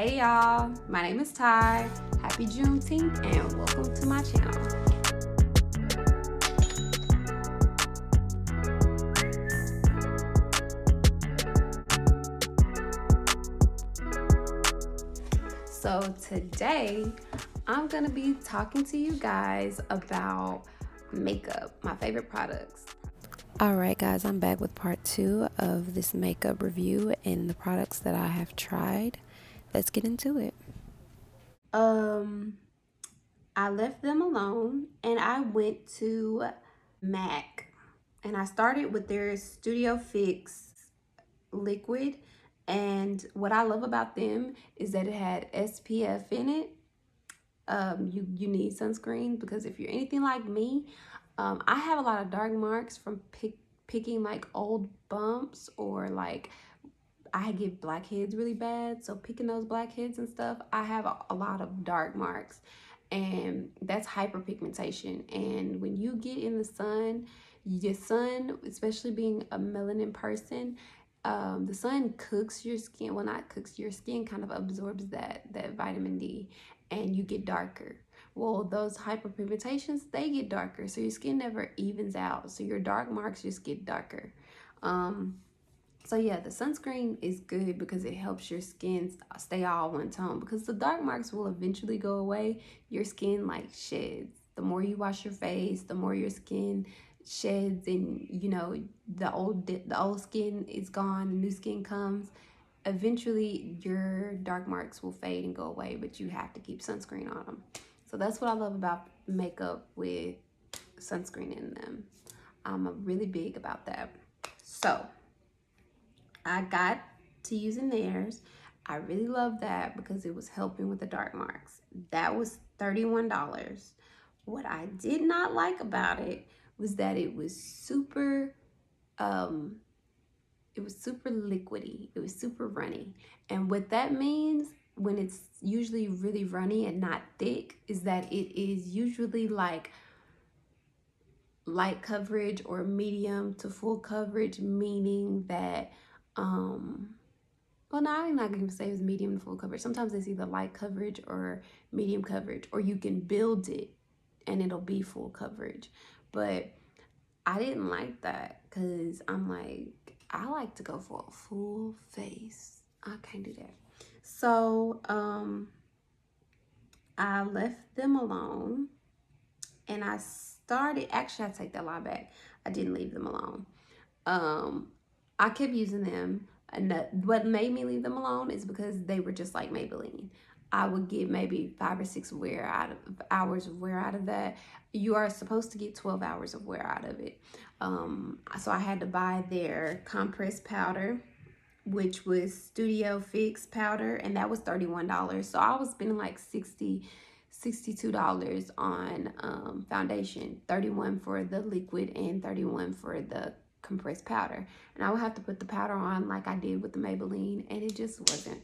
Hey y'all, my name is Ty. Happy Juneteenth and welcome to my channel. So today I'm gonna be talking to you guys about makeup, my favorite products. Alright guys, I'm back with part 2 of this makeup review and the products that I have tried. Let's get into it. I left them alone and I went to MAC and I started with their Studio Fix liquid. And what I love about them is that it had SPF in it. You need sunscreen because if you're anything like me, I have a lot of dark marks from picking like old bumps, or like I get blackheads really bad. So picking those blackheads and stuff, I have a lot of dark marks, and that's hyperpigmentation. And when you get in the sun, your sun, especially being a melanin person, the sun cooks your skin. Well, not cooks, your skin kind of absorbs that vitamin D, and you get darker. Well, those hyperpigmentations, they get darker, so your skin never evens out, so your dark marks just get darker. So yeah, the sunscreen is good because it helps your skin stay all one tone, because the dark marks will eventually go away. Your skin like sheds. The more you wash your face, the more your skin sheds, and you know, the old skin is gone, the new skin comes. Eventually your dark marks will fade and go away, but you have to keep sunscreen on them. So that's what I love about makeup with sunscreen in them. I'm really big about that. So I got to using theirs. I really love that because it was helping with the dark marks. That was $31. What I did not like about it was that it was super liquidy. It was super runny. And what that means when it's usually really runny and not thick is that it is usually like light coverage or medium to full coverage, meaning that well, no, I'm not going to say it's medium to full coverage. Sometimes it's either light coverage or medium coverage, or you can build it and it'll be full coverage. But I didn't like that because I'm like, I like to go for a full face. I can't do that. So I left them alone and I started, actually I take that lie back. I didn't leave them alone. I kept using them. And what made me leave them alone is because they were just like Maybelline. I would get maybe 5 or 6 hours of wear out of that. You are supposed to get 12 hours of wear out of it. So I had to buy their compressed powder, which was Studio Fix powder, and that was $31. So I was spending like $62 on foundation, 31 for the liquid and 31 for the compressed powder. And I would have to put the powder on like I did with the Maybelline, and it just wasn't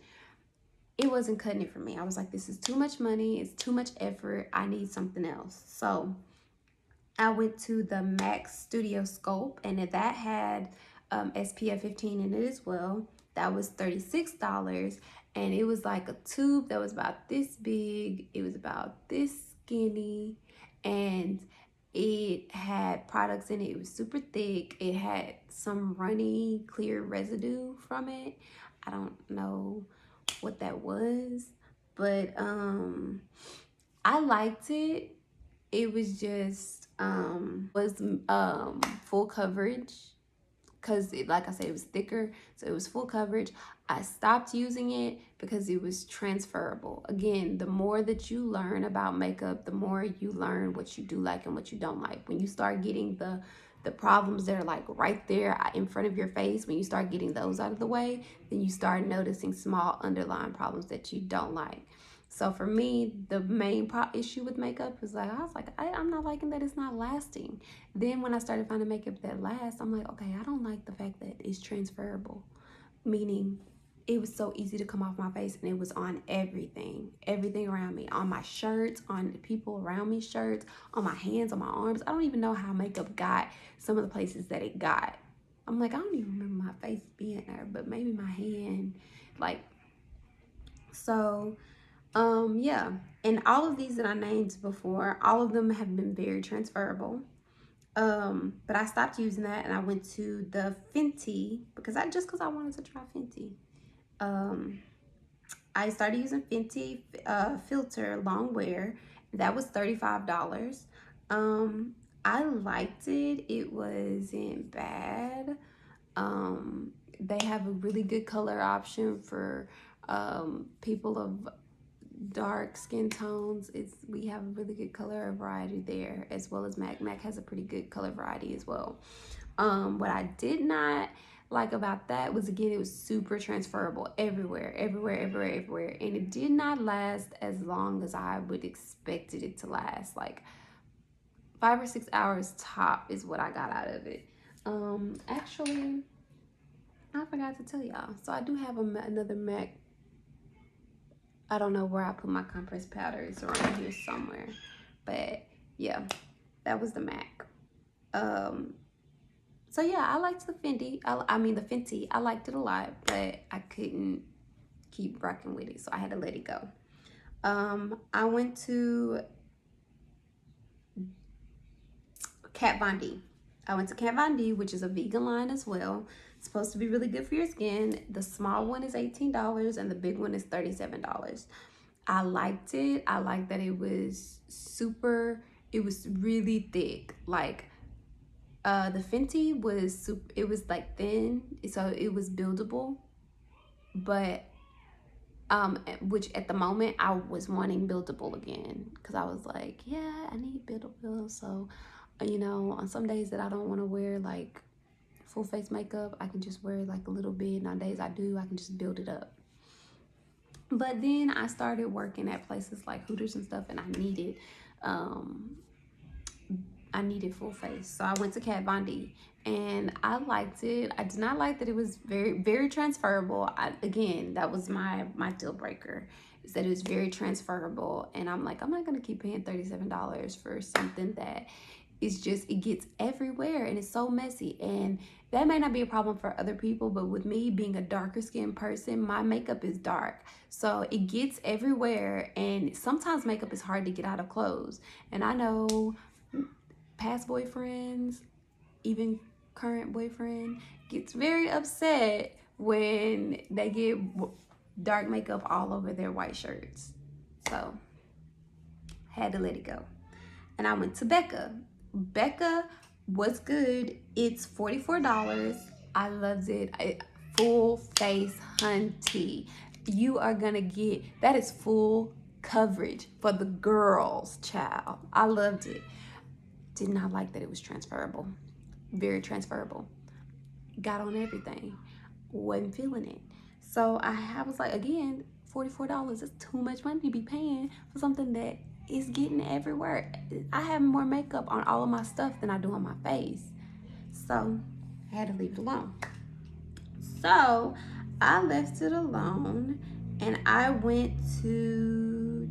cutting it for me. I was like, this is too much money, it's too much effort, I need something else. So I went to the MAC Studio Scope, and that had SPF 15 in it as well. That was $36, and it was like a tube that was about this big. It was about this skinny, and it had products in it. It was super thick. It had some runny, clear residue from it. I don't know what that was, but I liked it. It was just full coverage, because like I said, it was thicker, so it was full coverage. I stopped using it because it was transferable. Again, the more that you learn about makeup, the more you learn what you do like and what you don't like. When you start getting the problems that are like right there in front of your face, when you start getting those out of the way, then you start noticing small underlying problems that you don't like. So for me, the main issue with makeup is like, I was like, I'm not liking that it's not lasting. Then when I started finding makeup that lasts, I'm like, okay, I don't like the fact that it's transferable. Meaning it was so easy to come off my face, and it was on everything around me, on my shirts, on the people around me shirts, on my hands, on my arms. I don't even know how makeup got some of the places that it got. I'm like, I don't even remember my face being there, but maybe my hand, like. So yeah, and all of these that I named before, all of them have been very transferable. But I stopped using that and I went to the Fenty because I wanted to try Fenty. I started using Fenty filter long wear. That was $35. I liked it. It wasn't bad. They have a really good color option for people of dark skin tones. We have a really good color variety there, as well as MAC. MAC has a pretty good color variety as well. What I did not like about that was, again, it was super transferable everywhere, and it did not last as long as I would expected it to last. Like 5 or 6 hours top is what I got out of it. Actually, I forgot to tell y'all. So I do have another MAC. I don't know where I put my compressed powder. It's around here somewhere. But yeah, that was the MAC. So yeah, I liked the Fenty. The Fenty. I liked it a lot, but I couldn't keep rocking with it, so I had to let it go. I went to Kat Von D. I went to Kat Von D, which is a vegan line as well. It's supposed to be really good for your skin. The small one is $18 and the big one is $37. I liked it. I liked that it was really thick. Like the Fenty was it was like thin, so it was buildable. But which at the moment I was wanting buildable again, because I was like, yeah, I need buildable. So on some days that I don't want to wear like full face makeup, I can just wear like a little bit, and on days I do, I can just build it up. But then I started working at places like Hooters and stuff, and I needed full face, so I went to Kat Von D, and I liked it. I did not like that it was very, very transferable. Again, that was my deal breaker, is that it was very transferable, and I'm like, I'm not gonna keep paying $37 for something that is just, it gets everywhere and it's so messy. And that may not be a problem for other people, but with me being a darker skinned person, my makeup is dark, so it gets everywhere, and sometimes makeup is hard to get out of clothes. And I know past boyfriends, even current boyfriend, gets very upset when they get dark makeup all over their white shirts. So had to let it go. And I went to Becca. Becca was good. It's $44. I loved it. Full face hunty. You are gonna get, that is full coverage for the girls, child. I loved it. Did not like that it was transferable. Very transferable. Got on everything. Wasn't feeling it. So I was like, again, $44 is too much money to be paying for something that is getting everywhere. I have more makeup on all of my stuff than I do on my face. So I had to leave it alone. So I left it alone, and I went to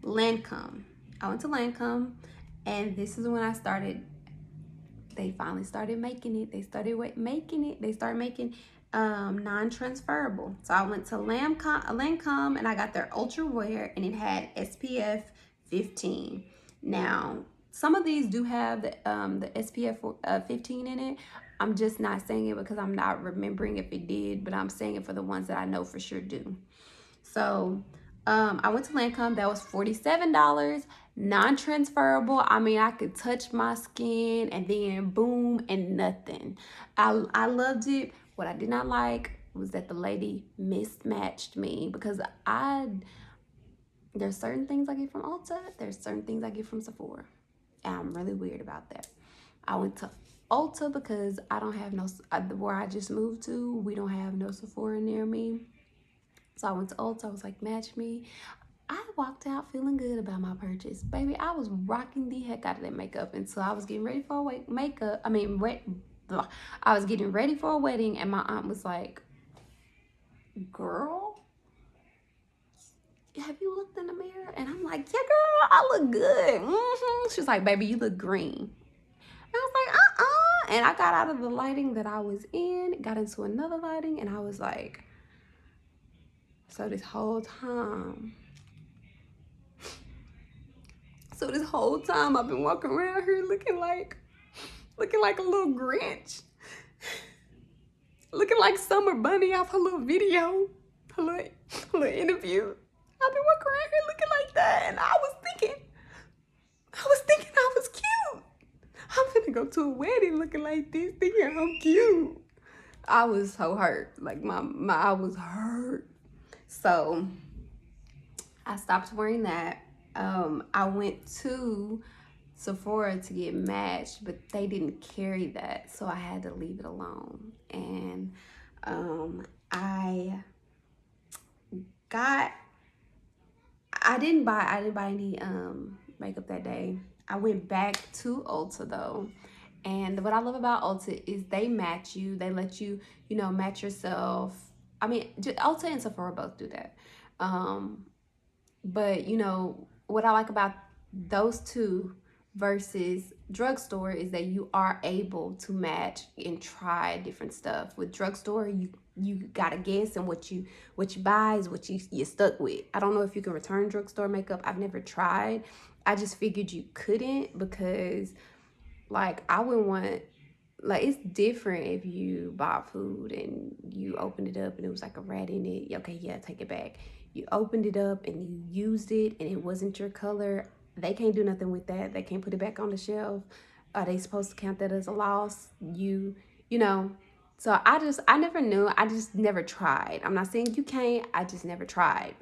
Lancome. I went to Lancome, and this is when I started. They finally started making it. They started making non-transferable. So I went to Lancome, and I got their Ultra Wear, and it had SPF 15. Now, some of these do have the SPF 15 in it. I'm just not saying it because I'm not remembering if it did, but I'm saying it for the ones that I know for sure do. So I went to Lancome. That was $47, non-transferable. I mean, I could touch my skin and then boom, and nothing. I loved it. What I did not like was that the lady mismatched me, because there's certain things I get from Ulta, there's certain things I get from Sephora, and I'm really weird about that. I went to Ulta because I don't have where I just moved to, we don't have no Sephora near me. So I went to Ulta. I was like, match me. I walked out feeling good about my purchase. Baby, I was rocking the heck out of that makeup until I was getting ready for I was getting ready for a wedding, and my aunt was like, girl, have you looked in the mirror? And I'm like, yeah, girl, I look good. She was like, baby, you look green. And I was like, And I got out of the lighting that I was in, got into another lighting, and I was like, So this whole time I've been walking around here looking like a little Grinch. Looking like Summer Bunny off her little video, her little interview. I've been walking around here looking like that, and I was thinking I was cute. I'm finna go to a wedding looking like this, thinking I'm cute. I was so hurt. Like I was hurt. So I stopped wearing that. I went to Sephora to get matched, but they didn't carry that, so I had to leave it alone. And I didn't buy any makeup that day. I went back to Ulta though. And what I love about Ulta is they match you. They let you, match yourself. I mean, Ulta and Sephora both do that. But what I like about those two versus drugstore is that you are able to match and try different stuff. With drugstore, you gotta guess, and what you buy is what you're stuck with. I don't know if you can return drugstore makeup. I've never tried. I just figured you couldn't, because like I wouldn't want, like, it's different if you bought food and you opened it up and it was like a rat in it. Okay, yeah, take it back. You opened it up and you used it and it wasn't your color. They can't do nothing with that. They can't put it back on the shelf. Are they supposed to count that as a loss? You know. So I never knew. I just never tried. I'm not saying you can't. I just never tried.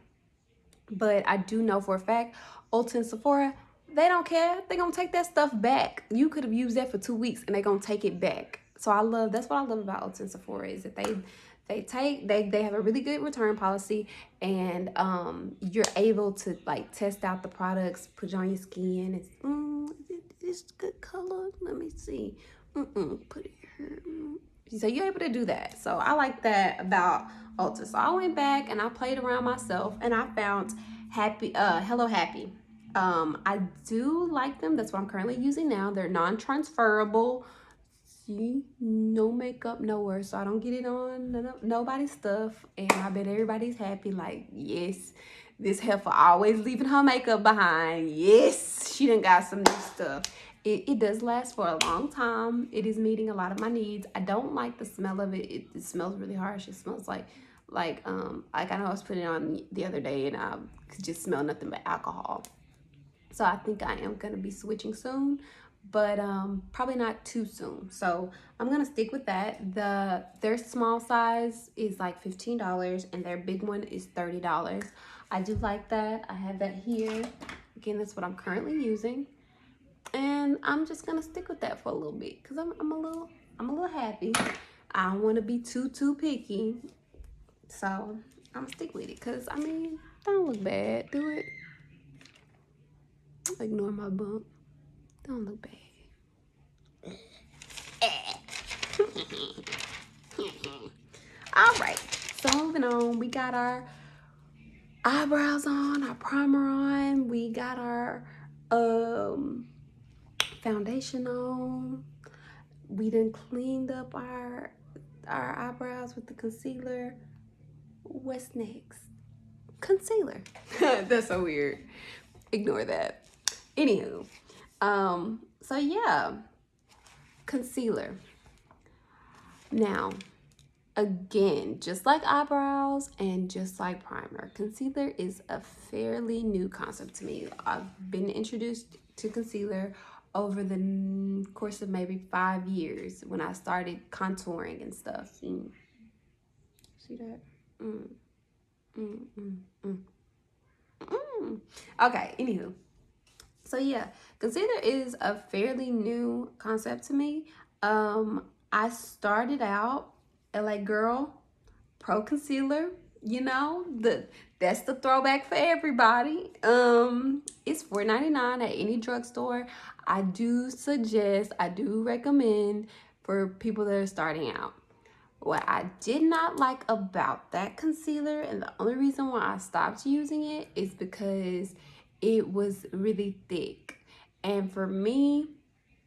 But I do know for a fact, Ulta and Sephora, they don't care. They're going to take that stuff back. You could have used that for 2 weeks and they're going to take it back. So that's what I love about Ulta and Sephora, is that they have a really good return policy, and you're able to like test out the products, put it on your skin. It's this good color. Let me see. Put it here. So you're able to do that. So I like that about Ulta. So I went back and I played around myself and I found Hello Happy. I do like them. That's what I'm currently using now. They're non-transferable. See, no makeup nowhere, so I don't get it on nobody's stuff, and I bet everybody's happy. Like, yes, this heifer always leaving her makeup behind. Yes, she done got some new stuff. It does last for a long time. It is meeting a lot of my needs. I don't like the smell of it. It smells really harsh. It smells like I know I was putting it on the other day and I could just smell nothing but alcohol. So I think I am gonna be switching soon, but probably not too soon. So I'm gonna stick with that. Their small size is like $15 and their big one is $30. I do like that. I have that here. Again, that's what I'm currently using. And I'm just gonna stick with that for a little bit because I'm a little happy. I don't want to be too picky, so I'm gonna stick with it because I mean, don't look bad, do it. Ignore my bump. Don't look bad. All right, so moving on. We got our eyebrows on, our primer on. We got our foundation on. We done cleaned up our eyebrows with the concealer. What's next? Concealer. That's so weird. Ignore that. Anywho, so yeah, concealer. Now, again, just like eyebrows and just like primer, concealer is a fairly new concept to me. I've been introduced to concealer over the course of maybe 5 years when I started contouring and stuff. See that? Okay, anywho. So yeah, concealer is a fairly new concept to me. I started out LA Girl Pro Concealer. That's the throwback for everybody. It's $4.99 at any drugstore. I do recommend for people that are starting out. What I did not like about that concealer, and the only reason why I stopped using it, is because it was really thick. And for me,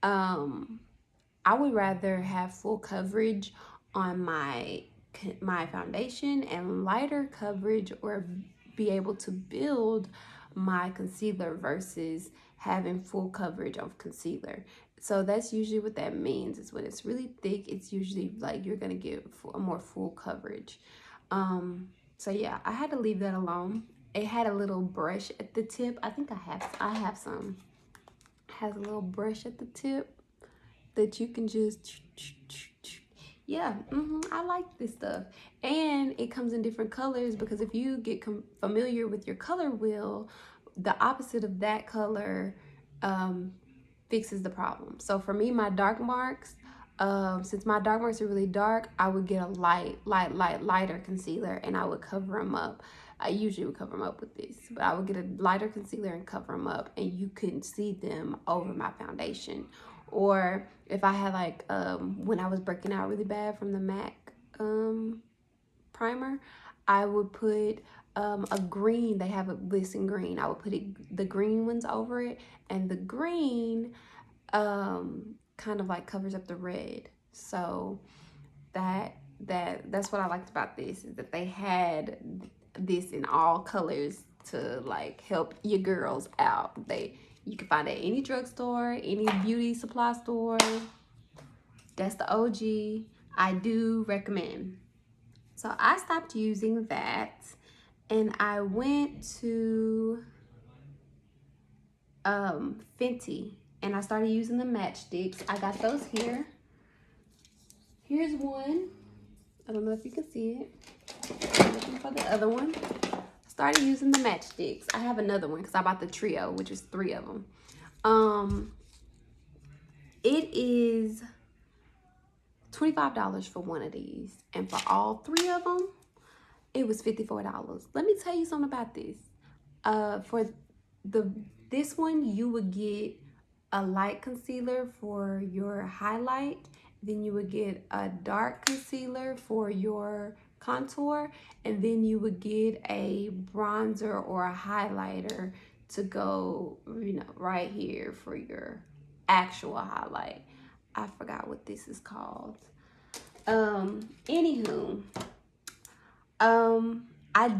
I would rather have full coverage on my my foundation and lighter coverage, or be able to build my concealer versus having full coverage of concealer. So that's usually what that means, is when it's really thick, it's usually like you're gonna get a more full coverage. So yeah, I had to leave that alone. It had a little brush at the tip. I think I have some. It has a little brush at the tip that you can just, yeah, I like this stuff. And it comes in different colors, because if you get familiar with your color wheel, the opposite of that color fixes the problem. So for me, my dark marks, since my dark marks are really dark, I would get a lighter concealer, and I would cover them up. I usually would cover them up with this, but I would get a lighter concealer and cover them up, and you couldn't see them over my foundation. Or if I had like, when I was breaking out really bad from the MAC primer, I would put a green. They have a glisten green. I would put the green ones over it, and the green kind of like covers up the red. So that's what I liked about this, is that they had this in all colors to like help your girls out. You can find it at any drugstore, any beauty supply store. That's the OG. I do recommend. So I stopped using that, and I went to Fenty, and I started using the matchsticks. I got those here. Here's one. I don't know if you can see it. I'm looking for the other one. Started using the matchsticks. I have another one because I bought the trio, which is 3 of them. It is $25 for one of these, and for all 3 of them, it was $54. Let me tell you something about this. For this one, you would get a light concealer for your highlight, then you would get a dark concealer for your contour, and then you would get a bronzer or a highlighter to go, right here for your actual highlight. I forgot what this is called. Anywho, I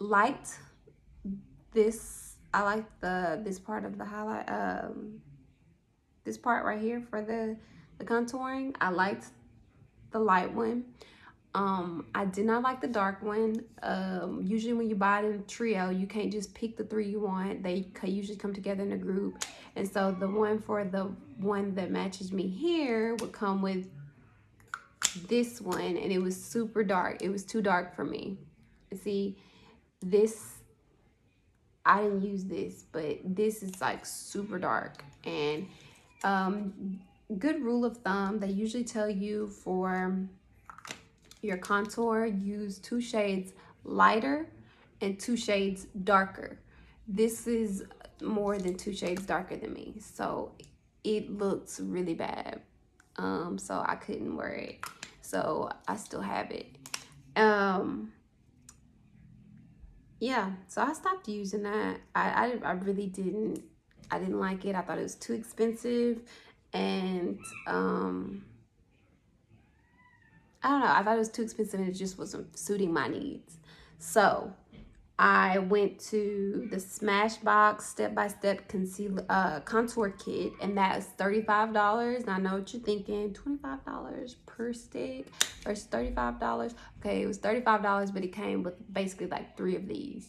liked this. I like this part of the highlight, this part right here for the contouring. I liked the light one. I did not like the dark one. Usually when you buy it in a trio, you can't just pick the 3 you want. They usually come together in a group. And so the one that matches me here would come with this one, and it was super dark. It was too dark for me. See, this, I didn't use this, but this is like super dark. And good rule of thumb, they usually tell you for your contour, use 2 shades lighter and 2 shades darker. This is more than 2 shades darker than me, so it looks really bad. So I couldn't wear it, so I still have it. Yeah, so I stopped using that. I really didn't like it. I thought it was too expensive, and I don't know, I thought it was too expensive, and it just wasn't suiting my needs. So I went to the Smashbox step-by-step contour kit, and that is $35. And I know what you're thinking, $25 per stick versus $35. Okay, it was $35, but it came with basically like 3 of these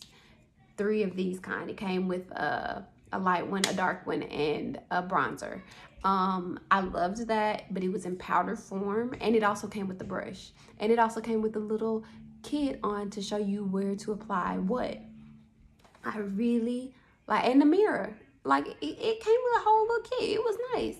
kind. It came with a light one, a dark one, and a bronzer. I loved that, but it was in powder form, and it also came with the brush, and it also came with a little kit on to show you where to apply what. I really like, and the mirror, like it came with a whole little kit. It was nice.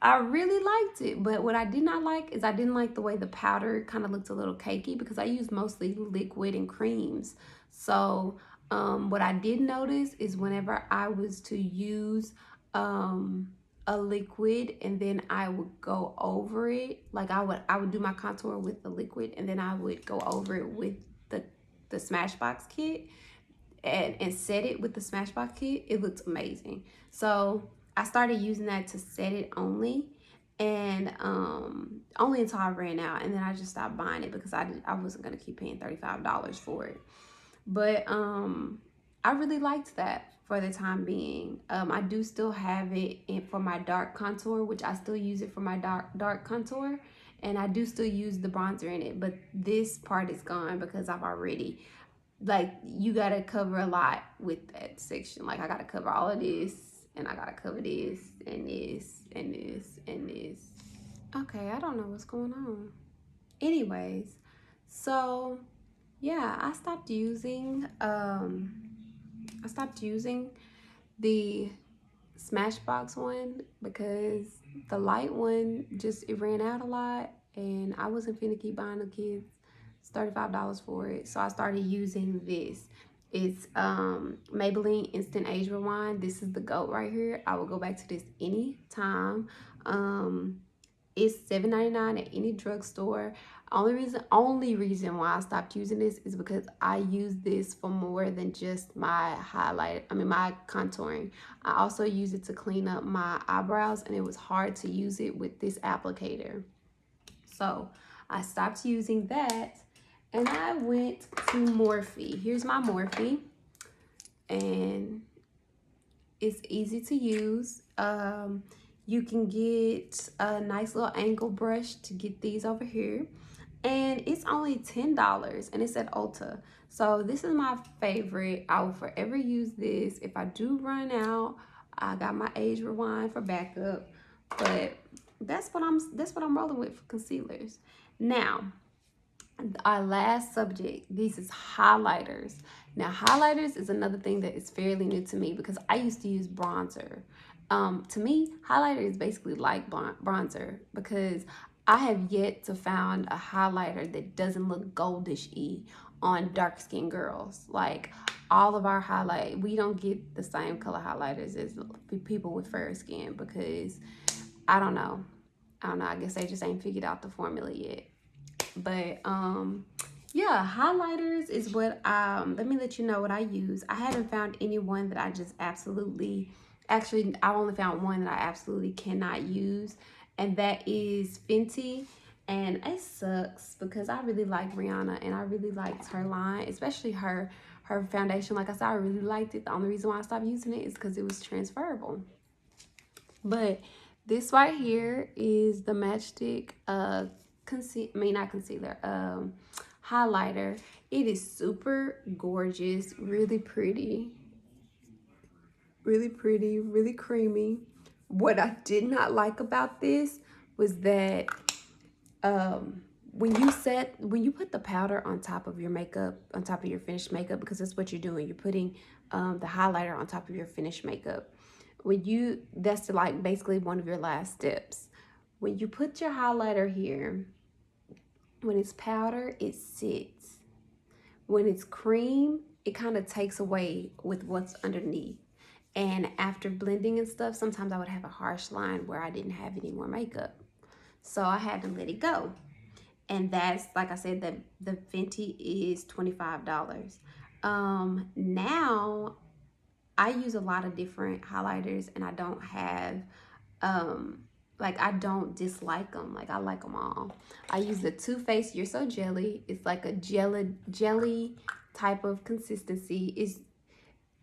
I really liked it, but what I did not like is I didn't like the way the powder kind of looked a little cakey, because I use mostly liquid and creams. So what I did notice is whenever I was to use a liquid, and then I would go over it, like I would do my contour with the liquid, and then I would go over it with the Smashbox kit, and set it with the Smashbox kit. It looks amazing. So I started using that to set it only, and only until I ran out, and then I just stopped buying it because I wasn't gonna keep paying $35 for it. But I really liked that for the time being. I do still have it for my dark contour, which I still use it for my dark contour, and I do still use the bronzer in it, but this part is gone because I've already, like, you gotta cover a lot with that section. Like, I gotta cover all of this, and I gotta cover this and this and this and this. Okay, I don't know what's going on. Anyways, so yeah, I stopped using the Smashbox one because the light one just, it ran out a lot, and I wasn't finna keep buying the kids $35 for it. So I started using this. It's Maybelline Instant Age Rewind. This is the GOAT right here. I will go back to this anytime. It's $7.99 at any drugstore. Only reason why I stopped using this is because I use this for more than just my my contouring. I also use it to clean up my eyebrows, and it was hard to use it with this applicator. So I stopped using that, and I went to Morphe. Here's my Morphe, and it's easy to use. You can get a nice little angle brush to get these over here, and it's only $10, and it's at Ulta. So this is my favorite. I will forever use this. If I do run out, I got my Age Rewind for backup, but that's what I'm rolling with for concealers. Now, our last subject, these is highlighters. Now, highlighters is another thing that is fairly new to me because I used to use bronzer. To me, highlighter is basically like bronzer because I have yet to find a highlighter that doesn't look goldish-y on dark-skinned girls. Like, all of our we don't get the same color highlighters as people with fair skin because I don't know. I guess they just ain't figured out the formula yet. But yeah, highlighters is what let me let you know what I use. I haven't found anyone that I just absolutely, actually I only found one that I absolutely cannot use, and that is Fenty. And it sucks because I really like Rihanna, and I really liked her line, especially her foundation. Like I said, I really liked it. The only reason why I stopped using it is because it was transferable. But this right here is the Matchstick highlighter. It is super gorgeous, really pretty, really creamy. What I did not like about this was that when you put the powder on top of your makeup, on top of your finished makeup, because that's what you're doing, you're putting the highlighter on top of your finished makeup. That's like basically one of your last steps. When you put your highlighter here, when it's powder, it sits. When it's cream, it kind of takes away with what's underneath. And after blending and stuff, sometimes I would have a harsh line where I didn't have any more makeup. So I had to let it go. And that's, like I said, the Fenty is $25. Now I use a lot of different highlighters, and I don't have I don't dislike them. Like, I like them all. I use the Too Faced You're So Jelly. It's like a jelly type of consistency. It's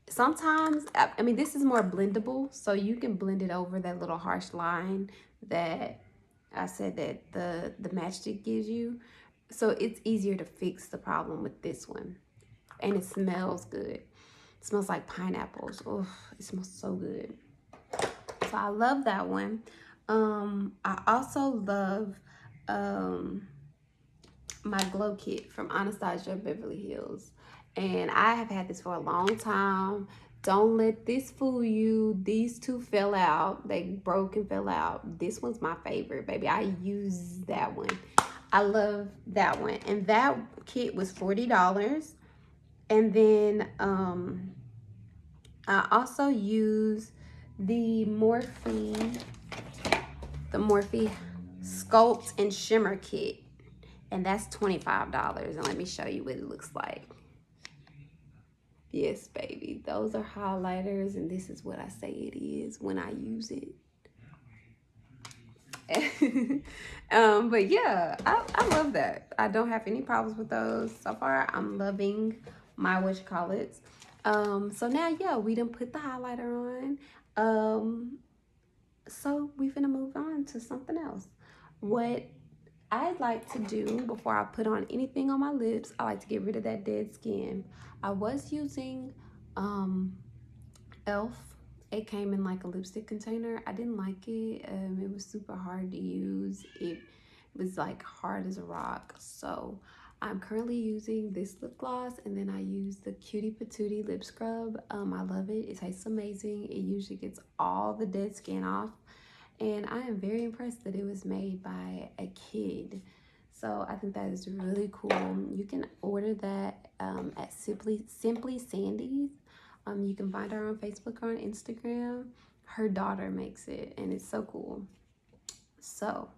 sometimes, I mean, this is more blendable, so you can blend it over that little harsh line that I said that the Matchstick gives you. So it's easier to fix the problem with this one. And it smells good. It smells like pineapples. Oh, it smells so good. So I love that one. I also love my Glow Kit from Anastasia Beverly Hills. And I have had this for a long time. Don't let this fool you. These two fell out. They broke and fell out. This one's my favorite, baby. I use that one. I love that one. And that kit was $40. And then I also use the Morphe Sculpt and Shimmer Kit, and that's $25. And let me show you what it looks like. Yes, baby, those are highlighters, and this is what I say it is when I use it. But yeah, I love that. I don't have any problems with those so far. I'm loving my whatchamacallits. So now, yeah, we done put the highlighter on. So we finna move on to something else. What I like to do before I put on anything on my lips, I like to get rid of that dead skin. I was using Elf. It came in like a lipstick container. I didn't like it. It was super hard to use. It was like hard as a rock. So I'm currently using this lip gloss, and then I use the Cutie Patootie lip scrub. I love it. It tastes amazing. It usually gets all the dead skin off, and I am very impressed that it was made by a kid. So I think that is really cool. You can order that at Simply Sandy's. You can find her on Facebook or on Instagram. Her daughter makes it, and it's so cool. So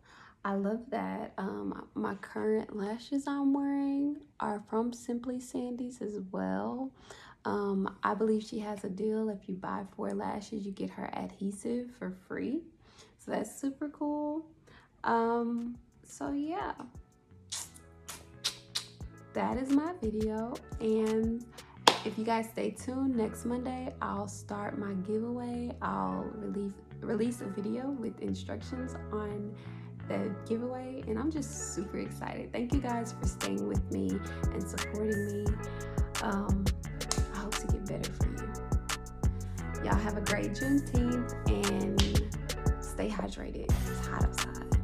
I love that. My current lashes I'm wearing are from Simply Sandy's as well. I believe she has a deal. If you buy 4 lashes, you get her adhesive for free. So that's super cool. So yeah, that is my video. And if you guys stay tuned, next Monday I'll start my giveaway. I'll release a video with instructions on the giveaway, and I'm just super excited. Thank you guys for staying with me and supporting me. I hope to get better for you. Y'all have a great Juneteenth and stay hydrated. It's hot outside.